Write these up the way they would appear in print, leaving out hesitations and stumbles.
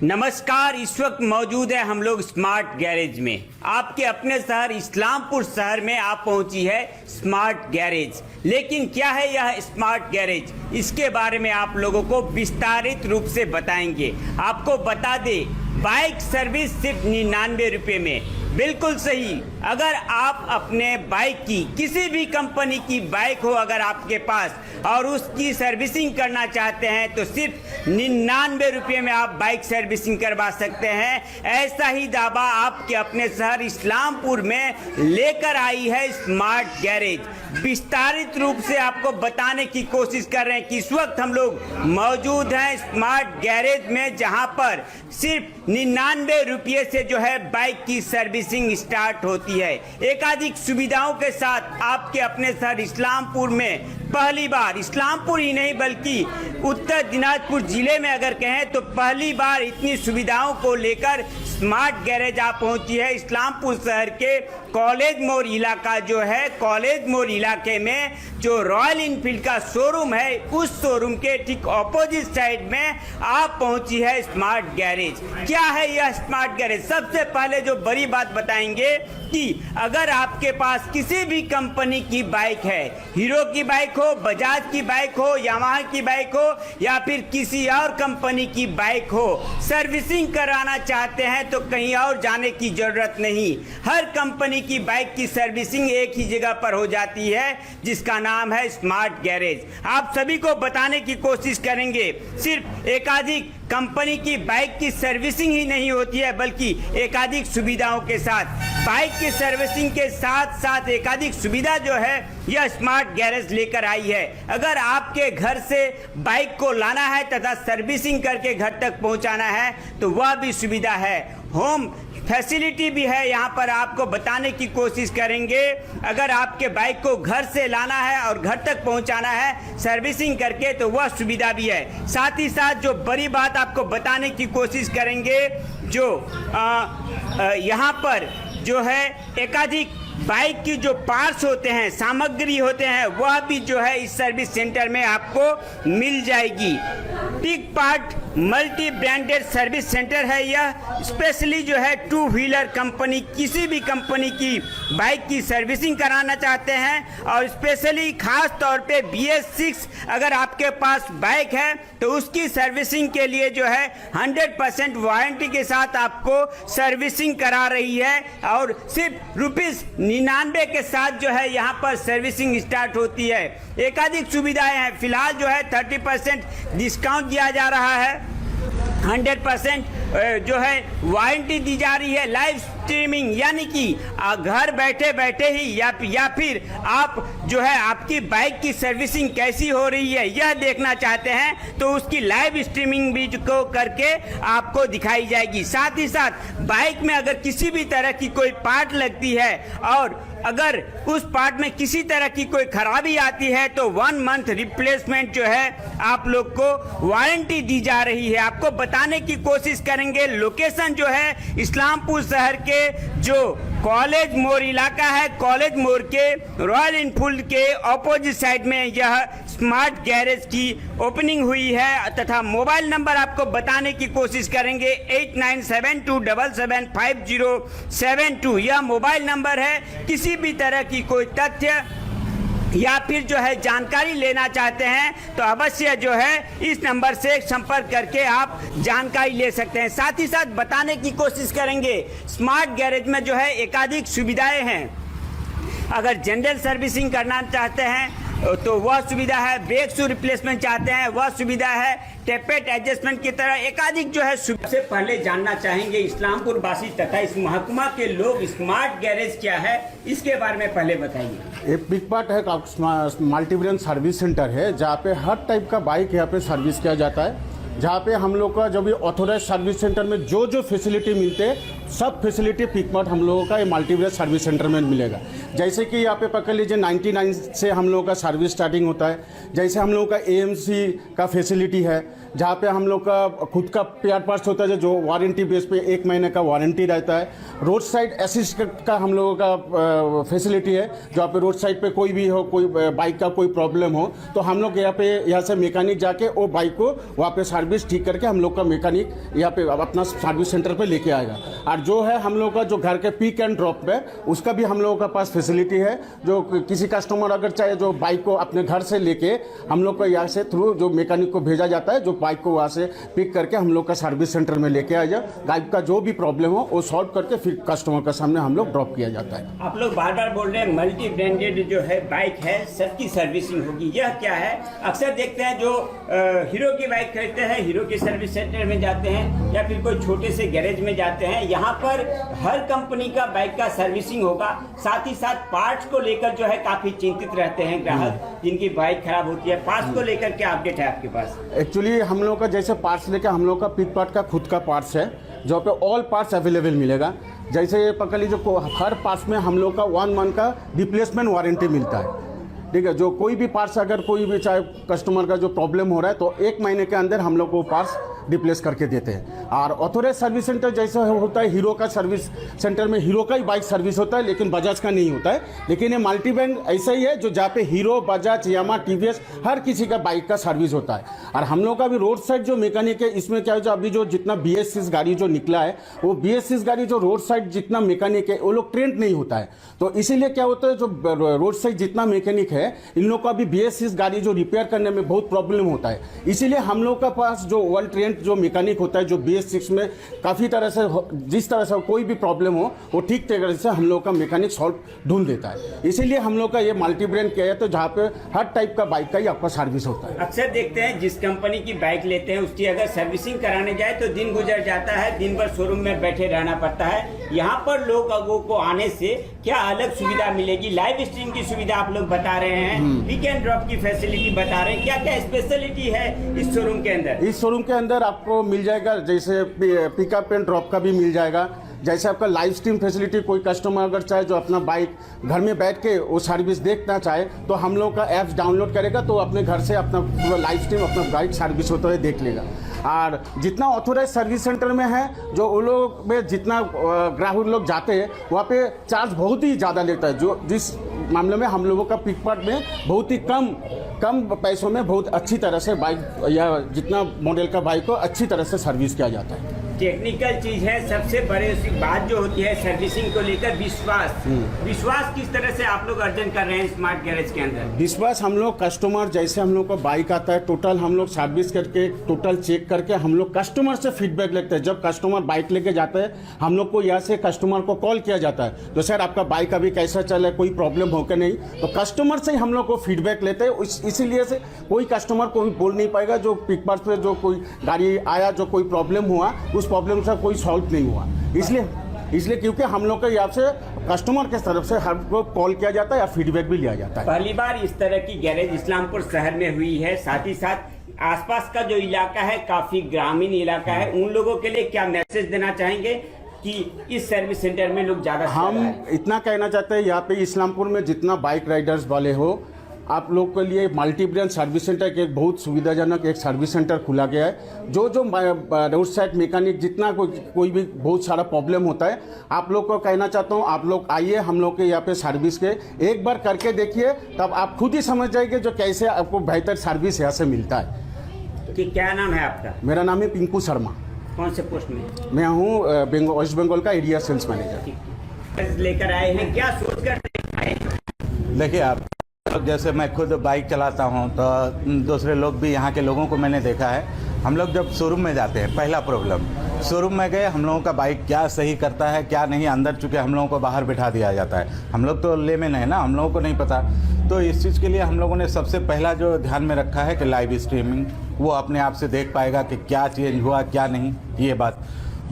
नमस्कार। इस वक्त मौजूद है हम लोग स्मार्ट गैरेज में। आपके अपने शहर इस्लामपुर शहर में आप पहुंची है स्मार्ट गैरेज। लेकिन क्या है यह स्मार्ट गैरेज, इसके बारे में आप लोगों को विस्तारित रूप से बताएंगे। आपको बता दे, बाइक सर्विस सिर्फ 99 रुपये में। बिल्कुल सही। अगर आप अपने बाइक की किसी भी कंपनी की बाइक हो अगर आपके पास और उसकी सर्विसिंग करना चाहते हैं तो सिर्फ 99 रुपये में आप बाइक सर्विसिंग करवा सकते हैं। ऐसा ही दावा आपके अपने शहर इस्लामपुर में लेकर आई है स्मार्ट गैरेज। विस्तारित रूप से आपको बताने की कोशिश कर रहे हैं कि इस वक्त हम लोग मौजूद हैं स्मार्ट गैरेज में, जहां पर सिर्फ 99 रुपये से जो है बाइक की सर्विसिंग स्टार्ट होती है। एकाधिक सुविधाओं के साथ आपके अपने शहर इस्लामपुर में पहली बार, इस्लामपुर ही नहीं बल्कि उत्तर दिनाजपुर जिले में अगर कहें तो पहली बार इतनी सुविधाओं को लेकर स्मार्ट गैरेज आप पहुंची है। इस्लामपुर शहर के कॉलेज मोड़ इलाका जो है, कॉलेज मोड़ इलाके में जो रॉयल इनफील्ड का शोरूम है, उस शोरूम के ठीक ऑपोजिट साइड में आप पहुंची है स्मार्ट गैरेज। क्या है यह स्मार्ट गैरेज? सबसे पहले जो बड़ी बात बताएंगे कि अगर आपके पास किसी भी कंपनी की बाइक है, हीरो की बाइक हो, बजाज की बाइक हो, यामाहा की बाइक हो या फिर किसी और कंपनी की बाइक हो, सर्विसिंग कराना चाहते हैं तो कहीं और जाने की जरूरत नहीं। हर कंपनी की बाइक की सर्विसिंग एक ही जगह पर हो जाती है, जिसका नाम है स्मार्ट गैरेज। आप सभी को बताने की कोशिश करेंगे, सिर्फ एकाधिक कंपनी की बाइक की सर्विसिंग ही नहीं होती है बल्कि एकाधिक सुविधाओं के साथ, बाइक की सर्विसिंग के साथ साथ एकाधिक सुविधा जो है यह स्मार्ट गैरेज लेकर आई है। अगर आपके घर से बाइक को लाना है तथा सर्विसिंग करके घर तक पहुंचाना है तो वह भी सुविधा है। होम फैसिलिटी भी है, यहाँ पर आपको बताने की कोशिश करेंगे। अगर आपके बाइक को घर से लाना है और घर तक पहुँचाना है सर्विसिंग करके तो वह सुविधा भी है। साथ ही साथ जो बड़ी बात आपको बताने की कोशिश करेंगे, जो यहाँ पर जो है एकाधिक बाइक की जो पार्ट्स होते हैं, सामग्री होते हैं, वह भी जो है इस सर्विस सेंटर में आपको मिल जाएगी। Pick part multi branded service centre है यह। स्पेशली जो है टू व्हीलर कंपनी, किसी भी कंपनी की बाइक की सर्विसिंग कराना चाहते हैं और स्पेशली खास तौर पे BS6 अगर आपके पास बाइक है तो उसकी सर्विसिंग के लिए जो है 100% वारंटी के साथ आपको सर्विसिंग करा रही है और सिर्फ ₹99 के साथ जो है यहाँ पर सर्विसिंग स्टार्ट होती है। एकाधिक सुविधाएं हैं। फिलहाल जो है 30% डिस्काउंट दिया जा रहा है, 100% जो है वारंटी दी जा रही है। लाइव स्ट्रीमिंग यानी कि घर बैठे बैठे ही या फिर आप जो है आपकी बाइक की सर्विसिंग कैसी हो रही है यह देखना चाहते हैं तो उसकी लाइव स्ट्रीमिंग भी को करके आपको दिखाई जाएगी। साथ ही साथ बाइक में अगर किसी भी तरह की कोई पार्ट लगती है और अगर उस पार्ट में किसी तरह की कोई खराबी आती है तो 1 मंथ रिप्लेसमेंट जो है आप लोग को वारंटी दी जा रही है। आपको बताने की कोशिश करेंगे। लोकेशन जो है इस्लामपुर शहर के जो कॉलेज मोड़ इलाका है, कॉलेज मोड़ के रॉयल इनफील्ड के ऑपोजिट साइड में यह स्मार्ट गैरेज की ओपनिंग हुई है तथा मोबाइल नंबर आपको बताने की कोशिश करेंगे 8972775072। यह मोबाइल नंबर है। किसी भी तरह की कोई तथ्य या फिर जो है जानकारी लेना चाहते हैं तो अवश्य जो है इस नंबर से संपर्क करके आप जानकारी ले सकते हैं। साथ ही साथ बताने की कोशिश करेंगे, स्मार्ट गैरेज में जो है एकाधिक सुविधाएं हैं। अगर जनरल सर्विसिंग करना चाहते हैं तो वह सुविधा है, ब्रेक शू रिप्लेसमेंट चाहते हैं वह सुविधा है, टेपेट एडजस्टमेंट की तरह एकाधिक जो है। सबसे पहले जानना चाहेंगे इस्लामपुर वासी तथा इस महकुमा के लोग स्मार्ट गैरेज क्या है इसके बारे में पहले बताइए। ये पिक पार्ट है, मल्टी ब्रांड सर्विस सेंटर है जहाँ पे हर टाइप का बाइक यहाँ पे सर्विस किया जाता है। जहाँ पे हम लोग का जो भी ऑथोराइज सर्विस सेंटर में जो जो फैसिलिटी मिलते हैं सब फैसिलिटी पिक पार्ट हम लोगों का ये मल्टी ब्रांड सर्विस सेंटर में मिलेगा। जैसे कि यहाँ पे पकड़ लीजिए 99 से हम लोगों का सर्विस स्टार्टिंग होता है। जैसे हम लोगों का AMC का फैसिलिटी है, जहाँ पे हम लोग का खुद का पेयर पार्ट्स होता है जो वारंटी बेस पे 1 महीने का वारंटी रहता है। रोड साइड असिस्ट का हम लोगों का फैसिलिटी है, जहाँ पे रोड साइड पे कोई भी हो, कोई बाइक का कोई प्रॉब्लम हो तो हम लोग यहाँ से मैकेनिक जाके वो बाइक को वहाँ पे सर्विस ठीक करके हम लोग का मैकेनिक यहाँ पे अपना सर्विस सेंटर पे लेके आएगा। और जो है हम लोग का जो घर के पिक एंड ड्रॉप पे उसका भी हम लोगों का पास फैसिलिटी है। जो किसी कस्टमर अगर चाहे जो बाइक को अपने घर से लेके हम लोग को यहाँ से थ्रू जो मैकेनिक को भेजा जाता है, जो बाइक को वहाँ से पिक करके हम लोग का सर्विस सेंटर में लेके आ जाए, बाइक का जो भी प्रॉब्लम हो वो सॉल्व करके फिर कस्टमर के सामने हम लोग ड्रॉप किया जाता है। आप लोग बार बार बोल रहे हैं मल्टी ब्रांडेड जो है बाइक है सबकी सर्विसिंग होगी, यह क्या है? अक्सर देखते हैं जो हीरो की बाइक खरीदते हैं हीरो के सर्विस सेंटर में जाते हैं या फिर कोई छोटे से गैरेज में जाते हैं, यहाँ पर हर कंपनी का बाइक का सर्विसिंग होगा। साथ ही साथ पार्ट्स को लेकर जो है काफी चिंतित रहते हैं ग्राहक जिनकी बाइक खराब होती है। पार्ट्स को लेकर क्या अपडेट है आपके पास? एक्चुअली हम लोग का जैसे पार्ट्स लेके हम लोग का पिक पार्ट का खुद का पार्ट्स है जो पे ऑल पार्ट्स अवेलेबल मिलेगा। जैसे पकड़ लीजिए हर पार्ट्स में हम लोग का 1 मंथ का रिप्लेसमेंट वारंटी मिलता है, ठीक है। जो कोई भी पार्ट्स अगर कोई भी चाहे कस्टमर का जो प्रॉब्लम हो रहा है तो 1 महीने के अंदर हम लोग को पार्ट्स रिप्लेस करके देते हैं। और ऑथोराइज सर्विस सेंटर जैसा होता है हीरो का सर्विस सेंटर में हीरो का ही बाइक सर्विस होता है लेकिन बजाज का नहीं होता है। लेकिन ये मल्टी ब्रांड ऐसा ही है जो जहाँ पे हीरो, बजाज, यामा, टीवीएस हर किसी का बाइक का सर्विस होता है। और हम लोग का भी रोड साइड जो मैकेनिक है इसमें क्या है, जो अभी जो जितना BS6 गाड़ी जो निकला है वो BS6 गाड़ी जो रोड साइड जितना मैकेनिक है वो लोग ट्रेंड नहीं होता है। तो इसीलिए क्या होता है जो रोड साइड जितना मैकेनिक है इन लोग का भी BS6 गाड़ी जो रिपेयर करने में बहुत प्रॉब्लम होता है। इसीलिए हम लोग का पास जो वर्ल्ड ट्रेंड जो मैकेनिक होता है जो BS6 में काफ़ी तरह से जिस तरह से कोई भी प्रॉब्लम हो वो ठीक तरह से हम लोग का मैकेनिक सॉल्व ढूंढ देता है। इसीलिए हम लोग का ये मल्टी ब्रांड क्या है तो जहाँ पे हर टाइप का बाइक का ही आपका सर्विस होता है। अक्सर देखते हैं जिस कंपनी की बाइक लेते हैं उसकी अगर सर्विसिंग कराने जाए तो दिन गुजर जाता है, दिन भर शोरूम में बैठे रहना पड़ता है। यहाँ पर लोगों को आने से क्या अलग सुविधा मिलेगी? लाइव स्ट्रीम की सुविधा आप लोग बता रहे हैं, पिक एंड ड्रॉप की फैसिलिटी बता रहे हैं, क्या क्या स्पेशलिटी है इस शोरूम के अंदर? इस शोरूम के अंदर आपको मिल जाएगा जैसे पिकअप एंड ड्रॉप का भी मिल जाएगा। जैसे आपका लाइव स्ट्रीम फैसिलिटी, कोई कस्टमर अगर चाहे जो अपना बाइक घर में बैठ के वो सर्विस देखना चाहे तो हम लोग का ऐप्स डाउनलोड करेगा तो अपने घर से अपना पूरा लाइव स्ट्रीम अपना बाइक सर्विस होता है देख लेगा। और जितना ऑथोराइज सर्विस सेंटर में है जो वो लोग में जितना ग्राहक लोग जाते हैं वहाँ पे चार्ज बहुत ही ज़्यादा लेता है। जो जिस मामले में हम लोगों का पिक पार्ट में बहुत ही कम पैसों में बहुत अच्छी तरह से बाइक या जितना मॉडल का बाइक को अच्छी तरह से सर्विस किया जाता है। टेक्निकल चीज है, सबसे बड़ी बात जो होती है सर्विसिंग को लेकर विश्वास। विश्वास किस तरह से आप लोग अर्जन कर रहे हैं स्मार्ट गैरेज के अंदर? विश्वास हम लोग कस्टमर जैसे हम लोग का बाइक आता है टोटल हम लोग सर्विस करके टोटल चेक करके हम लोग कस्टमर से फीडबैक लेते हैं। जब कस्टमर बाइक लेके जाता है हम लोग को यहाँ से कस्टमर को कॉल किया जाता है तो सर आपका बाइक अभी कैसा चला है, कोई प्रॉब्लम हो के नहीं, तो कस्टमर से ही हम लोग को फीडबैक लेते हैं। इसीलिए से कोई कस्टमर को भी बोल नहीं पाएगा जो पिक पार्ट पे जो कोई गाड़ी आया जो कोई प्रॉब्लम हुआ उस प्रॉब्लम से कोई सॉल्व नहीं हुआ। इसलिए क्योंकि हम लोग के यहाँ से कस्टमर के तरफ से हर को कॉल किया जाता है या फीडबैक भी लिया जाता है। पहली बार इस तरह की गैरेज इस्लामपुर शहर में हुई है। साथ ही साथ आसपास का जो इलाका है काफी ग्रामीण इलाका है, उन लोगों के लिए क्या मैसेज देना चाहेंगे कि इस सर्विस सेंटर में लोग ज्यादा? हम इतना कहना चाहते हैं यहाँ पे इस्लामपुर में जितना बाइक राइडर्स वाले हो आप लोग के लिए मल्टी ब्रांड सर्विस सेंटर के एक बहुत सुविधाजनक एक सर्विस सेंटर खुला गया है। जो रोड साइड मैकेनिक जितना कोई भी बहुत सारा प्रॉब्लम होता है आप लोग को कहना चाहता हूँ आप लोग आइए हम लोग के यहाँ पे सर्विस के एक बार करके देखिए, तब आप खुद ही समझ जाएंगे जो कैसे आपको बेहतर सर्विस यहाँ से मिलता है। कि क्या नाम है आपका? मेरा नाम है पिंकू शर्मा। कौन से पोस्ट में? मैं हूँ वेस्ट बंगाल का एरिया सेल्स मैनेजर। लेकर आए हैं, क्या सोच कर आए? देखिए आप जैसे मैं खुद बाइक चलाता हूं तो दूसरे लोग भी यहाँ के लोगों को मैंने देखा है। हम लोग जब शोरूम में जाते हैं पहला प्रॉब्लम शोरूम में गए हम लोगों का बाइक क्या सही करता है क्या नहीं, अंदर चूँकि हम लोगों को बाहर बिठा दिया जाता है। हम लोग तो लेमैन है ना, हम लोगों को नहीं पता। तो इस चीज़ के लिए हम लोगों ने सबसे पहला जो ध्यान में रखा है कि लाइव स्ट्रीमिंग वो अपने आप से देख पाएगा कि क्या चेंज हुआ क्या नहीं, ये बात।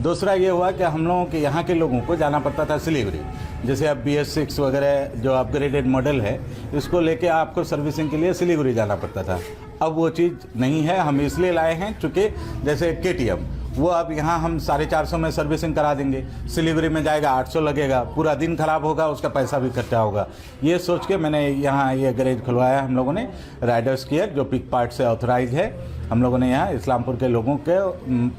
दूसरा ये हुआ कि हम लोगों के यहाँ के लोगों को जाना पड़ता था सिलीगुड़ी। जैसे अब BS6 वगैरह जो अपग्रेडेड मॉडल है इसको लेके आपको सर्विसिंग के लिए सिलीगुड़ी जाना पड़ता था। अब वो चीज़ नहीं है, हम इसलिए लाए हैं चूँकि जैसे KTM वो अब यहाँ हम 450 में सर्विसिंग करा देंगे, सिलीगुड़ी में जाएगा 800 लगेगा, पूरा दिन खराब होगा, उसका पैसा भी खर्चा होगा। ये सोच के मैंने यहाँ ये गैरेज खुलवाया हम लोगों ने राइडर्स केयर जो पिक पार्ट से ऑथराइज है हम लोगों ने यहाँ इस्लामपुर के लोगों के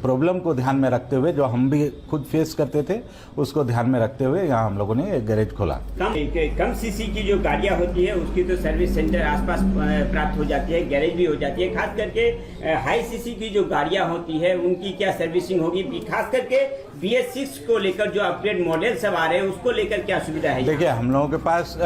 प्रॉब्लम को ध्यान में रखते हुए, जो हम भी खुद फेस करते थे, उसको ध्यान में रखते हुए यहाँ हम लोगों ने एक गैरेज खोला। कम सीसी की जो गाड़ियाँ होती है उसकी तो सर्विस सेंटर आसपास प्राप्त हो जाती है, गैरेज भी हो जाती है। खास करके हाई सीसी की जो गाड़ियाँ होती है उनकी क्या सर्विसिंग होगी, खास करके BS6 को लेकर जो अपग्रेड मॉडल सब आ रहे हैं उसको लेकर क्या सुविधा है? देखिए, हम लोगों के पास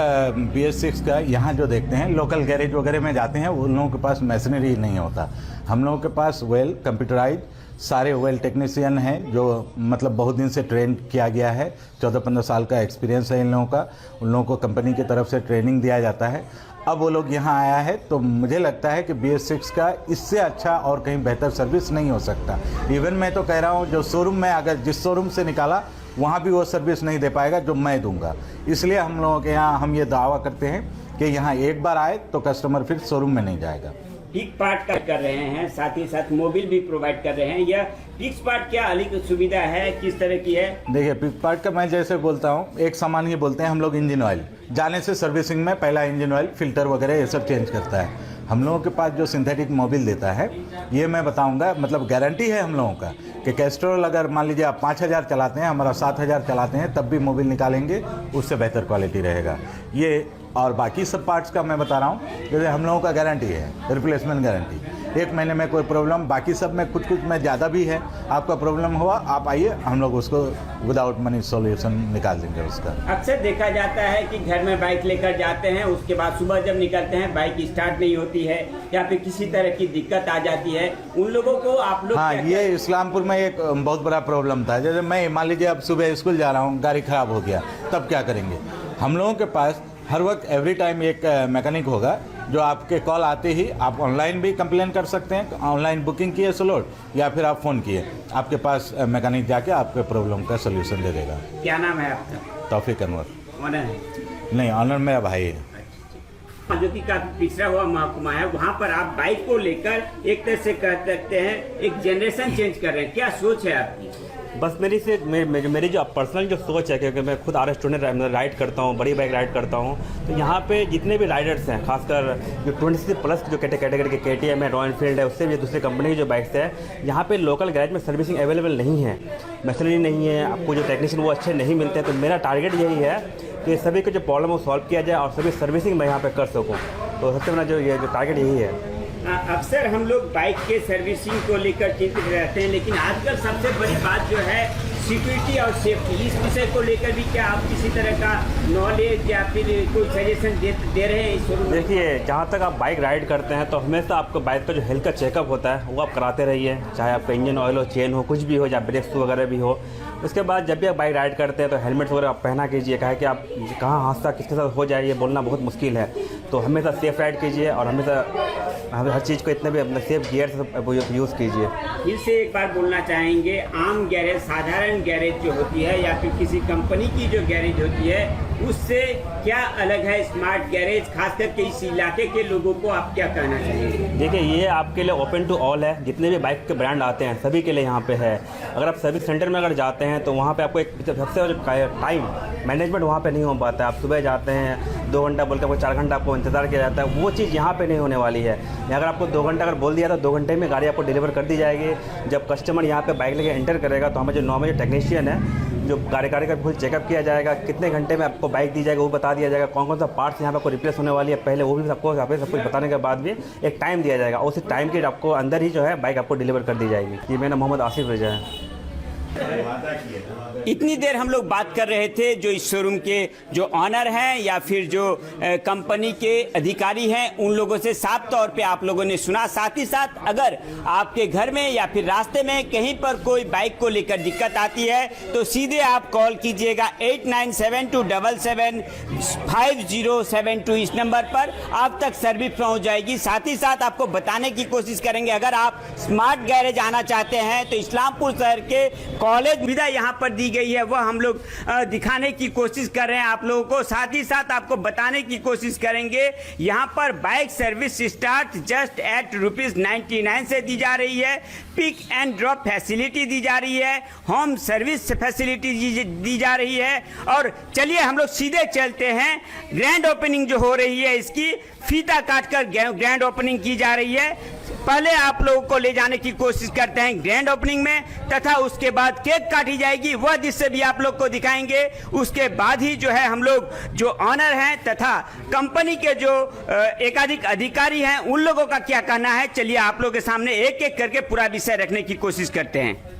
BS6 का यहाँ जो देखते हैं लोकल गैरेज वगैरह में जाते हैं, उन लोगों के पास मशीनरी नहीं होता। हम लोगों के पास वेल कंप्यूटराइज सारे वेल टेक्नीशियन हैं, जो मतलब बहुत दिन से ट्रेन किया गया है, 14-15 साल का एक्सपीरियंस है इन लोगों का। उन लोगों को कंपनी की तरफ से ट्रेनिंग दिया जाता है। अब वो लोग यहाँ आया है तो मुझे लगता है कि BS6 का इससे अच्छा और कहीं बेहतर सर्विस नहीं हो सकता। इवन मैं तो कह रहा हूँ, जो शोरूम में अगर जिस शोरूम से निकाला वहाँ भी वो सर्विस नहीं दे पाएगा जो मैं दूंगा। इसलिए हम लोगों के यहाँ हम ये दावा करते हैं कि यहाँ एक बार आए तो कस्टमर फिर शोरूम में नहीं जाएगा। पिक पार्ट का कर रहे हैं, साथ ही साथ मोबिल भी प्रोवाइड कर रहे हैं। यह पिक्स पार्ट क्या अलग सुविधा है, किस तरह की है? देखिए, पिक पार्ट का मैं जैसे बोलता हूँ, एक सामान ही बोलते हैं हम लोग, इंजन ऑयल जाने से सर्विसिंग में पहला इंजन ऑयल, फिल्टर वगैरह ये सब चेंज करता है। हम लोगों के पास जो सिंथेटिक मोबिल देता है, ये मैं बताऊंगा, मतलब गारंटी है हम लोगों का कि कैस्ट्रोल अगर मान लीजिए आप 5000 चलाते हैं, हमारा 7000 चलाते हैं, तब भी मोबिल निकालेंगे, उससे बेहतर क्वालिटी रहेगा ये। और बाकी सब पार्ट्स का मैं बता रहा हूँ, जैसे हम लोगों का गारंटी है, रिप्लेसमेंट गारंटी, 1 महीने में कोई प्रॉब्लम। बाकी सब में कुछ में ज़्यादा भी है। आपका प्रॉब्लम हुआ, आप आइए, हम लोग उसको विदाउट मनी सॉल्यूशन निकाल देंगे उसका। अक्सर देखा जाता है कि घर में बाइक लेकर जाते हैं, उसके बाद सुबह जब निकलते हैं बाइक स्टार्ट नहीं होती है या फिर किसी तरह की दिक्कत आ जाती है, उन लोगों को आप लोग? हाँ, ये इस्लामपुर में एक बहुत बड़ा प्रॉब्लम था। जैसे मैं मान लीजिए अब सुबह स्कूल जा रहा हूँ, गाड़ी खराब हो गया, तब क्या करेंगे? हम लोगों के पास हर वक्त एवरी टाइम एक मैकेनिक होगा, जो आपके कॉल आते ही आप ऑनलाइन भी कंप्लेन कर सकते हैं, ऑनलाइन बुकिंग किए स्लॉट, या फिर आप फ़ोन किए, आपके पास मैकेनिक जाके आपके प्रॉब्लम का सोल्यूशन दे देगा। क्या नाम है आपका? तौफीक अनवर। ऑनर है? नहीं, ऑनर मेरा भाई है। जो कि काफी पिछड़ा हुआ महकुमा है, वहाँ पर आप बाइक को लेकर एक तरह से कह सकते हैं एक जनरेशन चेंज कर रहे हैं, क्या सोच है आपकी? बस मेरी जो पर्सनल जो सोच है, क्योंकि मैं खुद RS स्टूडेंट राइड करता हूँ, बड़ी बाइक राइड करता हूँ, तो यहाँ पे जितने भी राइडर्स हैं, खासकर जो 26+ जो कैटेगरी के KTM है, रॉयल एनफील्ड है, उससे भी दूसरी कंपनी की जो बाइक्स है, यहाँ पे लोकल गैरेज में सर्विसिंग अवेलेबल नहीं है, मशीनरी नहीं है, आपको जो टेक्नीशियन वो अच्छे नहीं मिलते हैं। तो मेरा टारगेट यही है कि सभी का जो प्रॉब्लम वो सॉल्व किया जाए और सभी सर्विसिंग मैं यहाँ पर कर सकूँ। तो सबसे बड़ा जो टारगेट यही है। अक्सर हम लोग बाइक के सर्विसिंग को लेकर चिंतित रहते हैं, लेकिन आजकल सबसे बड़ी बात जो है सिक्योरिटी और सेफ्टी, इस विषय को लेकर भी क्या आप किसी तरह का नॉलेज या फिर कोई सजेशन दे रहे हैं इस शोरूम में? देखिए, जहाँ तक आप बाइक राइड करते हैं तो हमेशा आपको बाइक का जो हेल्थ का चेकअप होता है वो आप कराते रहिए, चाहे आपका इंजन ऑयल हो, चेन हो, कुछ भी हो, या ब्रेक्स वगैरह भी हो। उसके बाद जब भी आप बाइक राइड करते हैं तो हेलमेट वगैरह आप पहना कीजिए, कहा कि आप कहाँ हादसा किसके साथ हो जाए ये बोलना बहुत मुश्किल है। तो हमेशा सेफ राइड कीजिए और हमेशा हर चीज़ को इतने भी अपना सेफ गियर से यूज़ कीजिए। फिर से एक बार बोलना चाहेंगे, आम गैरेज, साधारण गैरेज जो होती है या फिर किसी कंपनी की जो गैरेज होती है, उससे क्या अलग है स्मार्ट गैरेज? खास करके इस इलाके के लोगों को आप क्या कहना चाहेंगे? देखिए, ये आपके लिए ओपन टू ऑल है, जितने भी बाइक के ब्रांड आते हैं सभी के लिए यहाँ पे है। अगर आप सर्विस सेंटर में अगर जाते हैं तो वहाँ पे आपको एक सबसे टाइम मैनेजमेंट वहाँ पे नहीं हो पाता है। आप सुबह जाते हैं 2 घंटा बोल के आपको 4 घंटा आपको इंतज़ार किया जाता है, वो चीज़ यहाँ पे नहीं होने वाली है। अगर आपको 2 घंटा अगर बोल दिया तो 2 घंटे में गाड़ी आपको डिलीवर कर दी जाएगी। जब कस्टमर यहाँ पे बाइक लेके एंटर करेगा तो हमें जो नॉर्मल टेक्नीशियन है, जो गाड़ी का फुल चेकअप किया जाएगा, कितने घंटे में आपको बाइक दी जाएगी वो बता दिया जाएगा, कौन कौन सा पार्ट्स यहाँ पे आपको रिप्लेस होने वाली है पहले वो भी आपको यहाँ पे सब कुछ बताने के बाद भी एक टाइम दिया जाएगा, उस टाइम के आपको अंदर ही जो है बाइक आपको डिलीवर कर दी जाएगी। ये मेरा मोहम्मद आसिफ रजा है। इतनी देर हम लोग बात कर रहे थे जो इस शोरूम के जो ऑनर हैं या फिर जो कंपनी के अधिकारी हैं, उन लोगों से साफ तौर पे आप लोगों ने सुना। साथ ही साथ अगर आपके घर में या फिर रास्ते में कहीं पर कोई बाइक को लेकर दिक्कत आती है तो सीधे आप कॉल कीजिएगा 8972775072 इस नंबर पर आप तक सर्विस पहुंच जाएगी। साथ ही साथ आपको बताने की कोशिश करेंगे, अगर आप स्मार्ट गैरेज आना चाहते हैं तो इस्लामपुर शहर के कॉलेज सुविधा यहाँ पर दी गई है, वह हम लोग दिखाने की कोशिश कर रहे हैं आप लोगों को। साथ ही साथ आपको बताने की कोशिश करेंगे, यहाँ पर bike service start just at ₹99 से दी जा रही है। पिक एंड ड्रॉप फैसिलिटी दी जा रही है, होम सर्विस फैसिलिटी दी जा रही है। और चलिए हम लोग सीधे चलते हैं, ग्रैंड ओपनिंग जो हो रही है इसकी फीता काटकर ग्रैंड ओपनिंग की जा रही है। पहले आप लोगों को ले जाने की कोशिश करते हैं ग्रैंड ओपनिंग में, तथा उसके बाद केक काटी जाएगी, वह दृश्य भी आप लोग को दिखाएंगे। उसके बाद ही जो है हम लोग जो ऑनर हैं तथा कंपनी के जो एकाधिक अधिकारी हैं उन लोगों का क्या कहना है, चलिए आप लोगों के सामने एक एक करके पूरा विषय रखने की कोशिश करते हैं।